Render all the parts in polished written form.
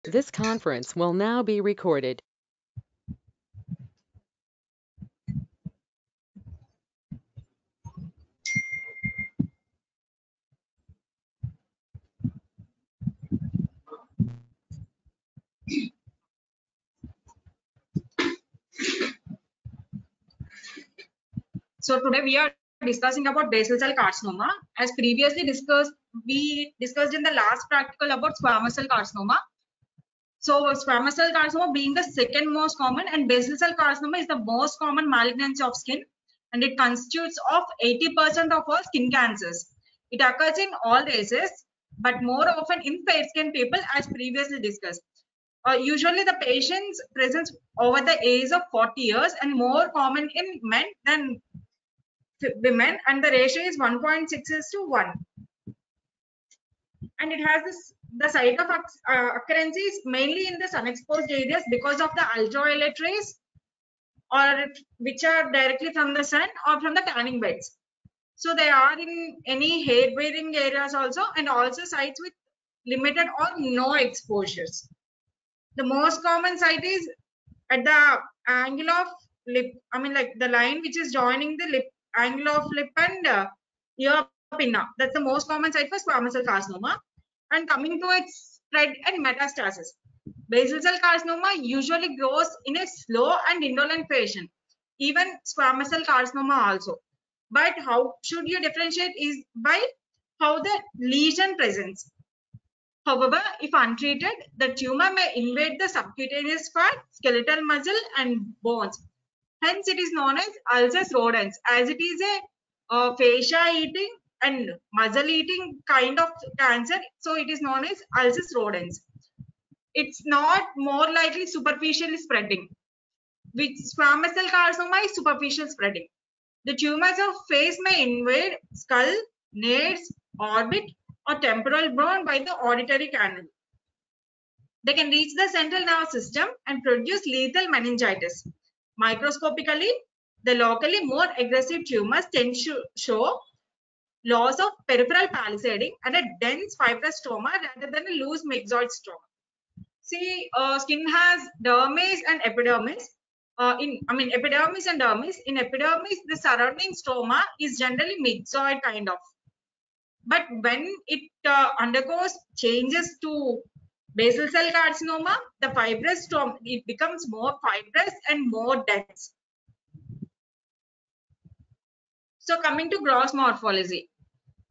This conference will now be recorded. So today we are discussing about basal cell carcinoma. As previously discussed, we discussed in the last practical about squamous cell carcinoma. So squamous cell carcinoma being the second most common, and basal cell carcinoma is the most common malignancy of skin, and it constitutes of 80% of all skin cancers. It occurs in all races, but more often in fair skin people, as previously discussed. Usually the patients present over the age of 40 years and more common in men than women, and the ratio is 1.6 is to 1, and it has the site of occurrence is mainly in the sun exposed areas because of the ultraviolet rays, or which are directly from the sun or from the tanning beds. So they are in any hair bearing areas also, and also sites with limited or no exposures. The most common site is at the angle of lip, I mean like the line which is joining the lip, angle of lip and ear pinna. That's the most common site for squamous cell carcinoma. And coming to its spread and metastasis, basal cell carcinoma usually grows in a slow and indolent fashion, even squamous cell carcinoma also. But how should you differentiate is by how the lesion presents. However, if untreated, the tumor may invade the subcutaneous fat, skeletal muscle, and bones. Hence, it is known as ulcus rodens, as it is a fascia eating and muscle eating kind of cancer. So, it is known as ulcus rodens. It's not more likely superficially spreading, which squamous cell carcinoma is superficial spreading. The tumors of face may invade skull, nares, orbit, or temporal bone by the auditory canal. They can reach the central nervous system and produce lethal meningitis. Microscopically, the locally more aggressive tumors tend to show loss of peripheral palisading and a dense fibrous stroma rather than a loose myxoid stroma. See, skin has dermis and epidermis. Epidermis and dermis. In epidermis, the surrounding stroma is generally myxoid kind of. But when it undergoes changes to basal cell carcinoma, the fibrous stroma, it becomes more fibrous and more dense. So coming to gross morphology.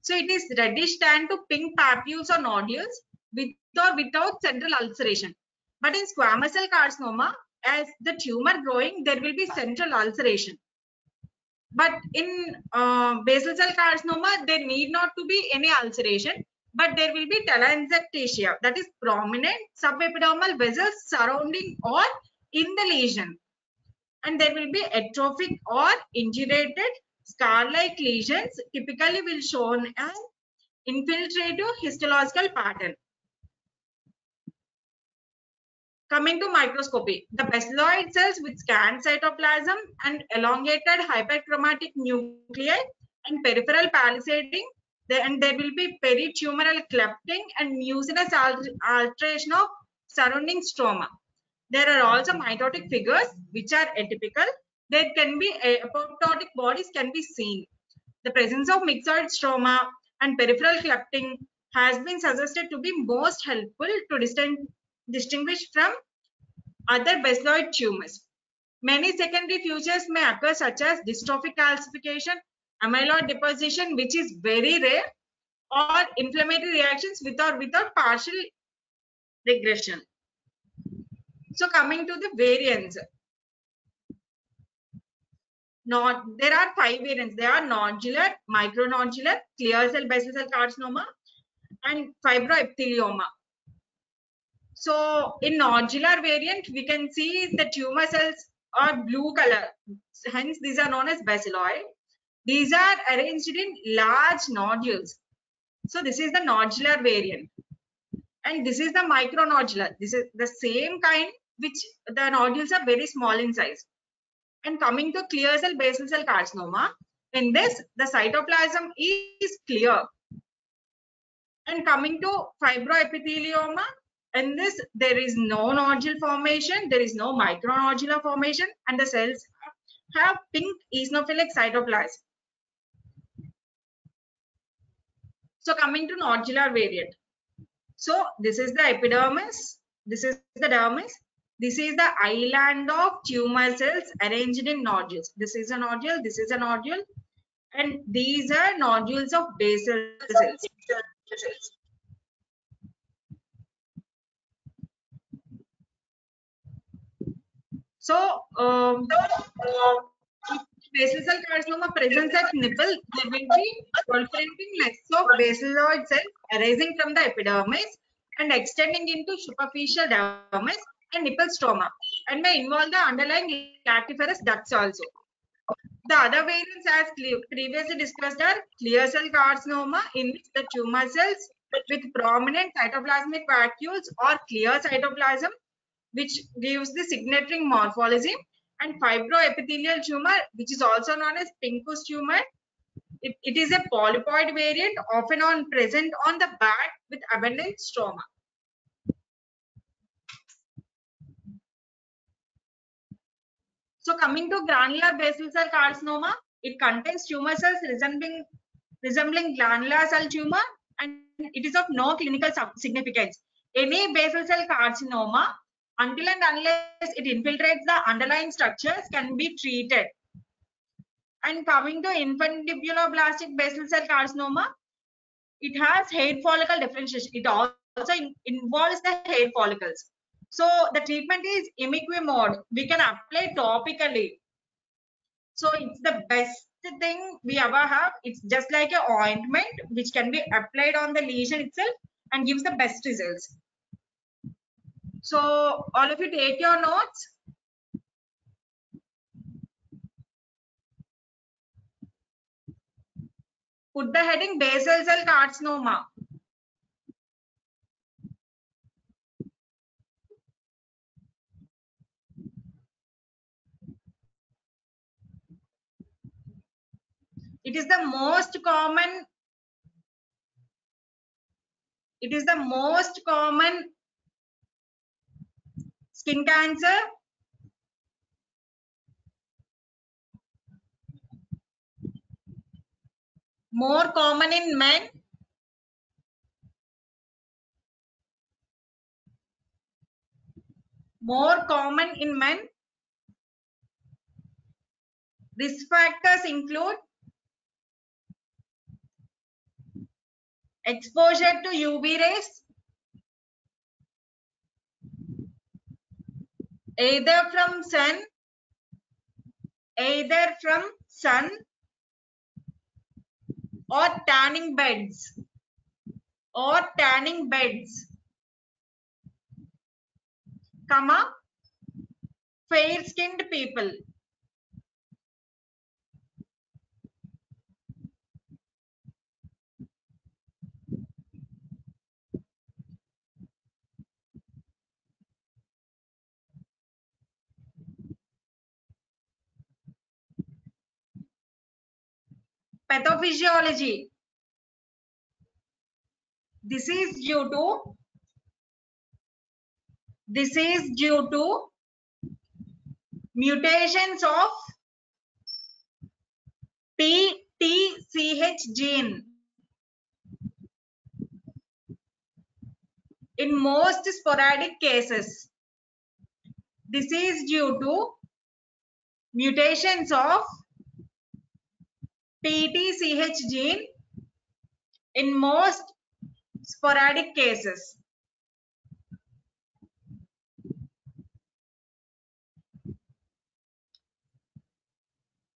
So it is reddish tan to pink papules or nodules with or without central ulceration. But in squamous cell carcinoma, as the tumor growing, there will be central ulceration. But in basal cell carcinoma, there need not to be any ulceration, but there will be telangiectasia, that is prominent subepidermal vessels surrounding or in the lesion. And there will be atrophic or indurated scar-like lesions, typically will shown as infiltrative histological pattern. Coming to microscopy, the basaloid cells with scant cytoplasm and elongated hyperchromatic nuclei and peripheral palisading, and there will be peritumoral clefting and mucinous alteration of surrounding stroma. There are also mitotic figures which are atypical. There can be apoptotic bodies can be seen. The presence of myxoid stroma and peripheral clefting has been suggested to be most helpful to distinguish from other basaloid tumors. Many secondary features may occur, such as dystrophic calcification, amyloid deposition, which is very rare, or inflammatory reactions with or without partial regression. So coming to the variants, there are 5 variants. They are nodular, micronodular, clear cell basal cell carcinoma, and fibroepithelioma. So in nodular variant, we can see the tumor cells are blue color. Hence, these are known as basaloid. These are arranged in large nodules. So this is the nodular variant. And this is the micronodular. This is the same kind, which the nodules are very small in size. And coming to clear cell basal cell carcinoma, in this, the cytoplasm is clear. And coming to fibroepithelioma, In this, there is no nodule formation, there is no micronodular formation, and the cells have pink eosinophilic cytoplasm. So coming to nodular variant. So this is the epidermis, this is the dermis, this is the island of tumor cells arranged in nodules. This is a nodule, this is a nodule, and these are nodules of basal cells. So, basal cell carcinoma presents at nipple, there will be proliferating nests of basaloid cells arising from the epidermis and extending into superficial dermis and nipple stroma, and may involve the underlying lactiferous ducts also. The other variants, as previously discussed, are clear cell carcinoma, in which the tumor cells with prominent cytoplasmic vacuoles or clear cytoplasm, which gives the signatory morphology, and fibroepithelial tumor, which is also known as Pinkus tumor. It is a polypoid variant, often present on the back with abundant stroma. So coming to granular basal cell carcinoma, it contains tumor cells resembling glandular cell tumor, and it is of no clinical significance. Any basal cell carcinoma, until and unless it infiltrates the underlying structures, can be treated. And coming to infundibuloblastic basal cell carcinoma, it has hair follicle differentiation. It also involves the hair follicles. So the treatment is imiquimod. We can apply topically. So it's the best thing we ever have. It's just like an ointment which can be applied on the lesion itself and gives the best results. So all of you take your notes. Put the heading basal cell carcinoma. It is the most common. It is the most common skin cancer. More common in men. More common in men. Risk factors include exposure to UV rays, either from sun or tanning beds, comma, fair skinned people. Pathophysiology. This is due to mutations of PTCH gene in most sporadic cases. This is due to mutations of PTCH gene in most sporadic cases.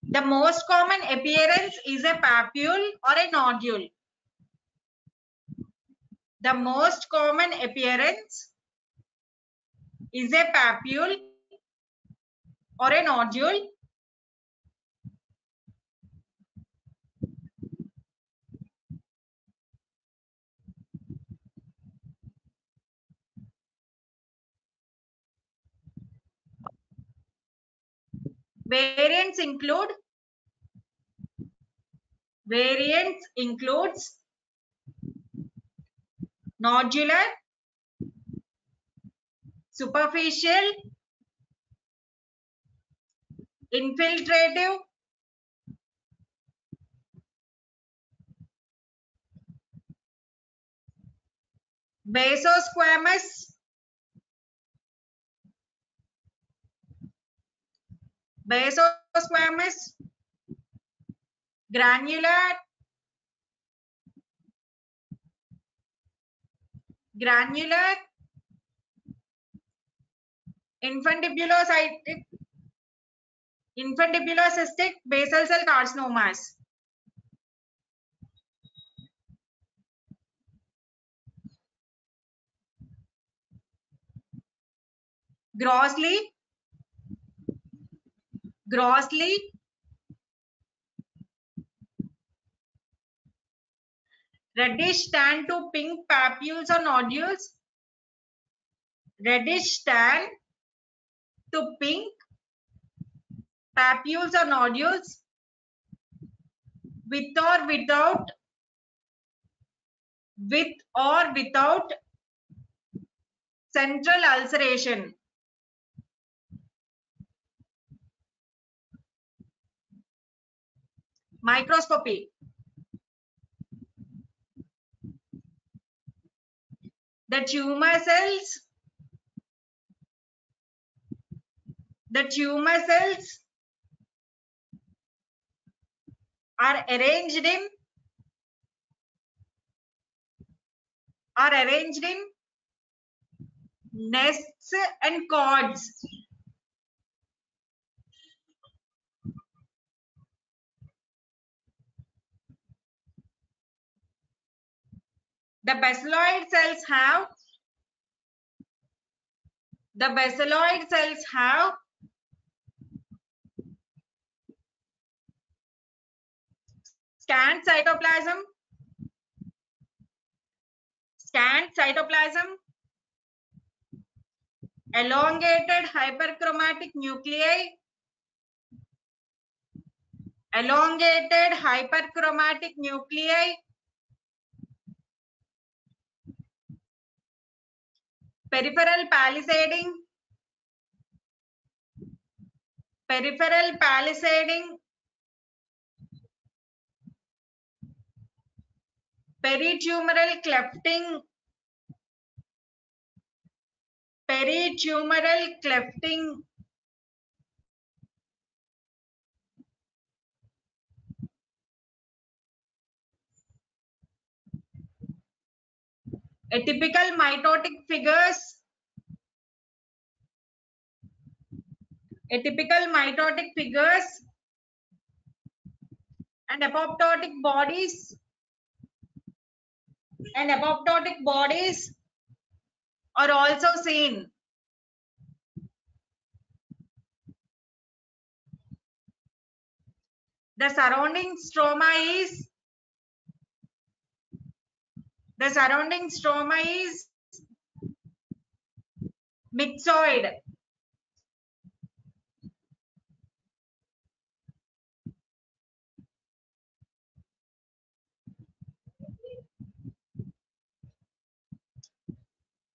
The most common appearance is a papule or a nodule. The most common appearance is a papule or a nodule. Variants includes nodular, superficial, infiltrative, basosquamous, basosquamous, granular, granular, infundibulocytic, infundibulocystic basal cell carcinomas. Grossly, reddish tan to pink papules or nodules, reddish tan to pink papules or nodules, with or without central ulceration. Microscopy. The tumor cells are arranged in nests and cords. The basaloid cells have scant cytoplasm, elongated hyperchromatic nuclei, peripheral palisading, peritumoral clefting, atypical mitotic figures, and apoptotic bodies are also seen. The surrounding stroma is myxoid.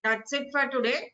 That's it for today.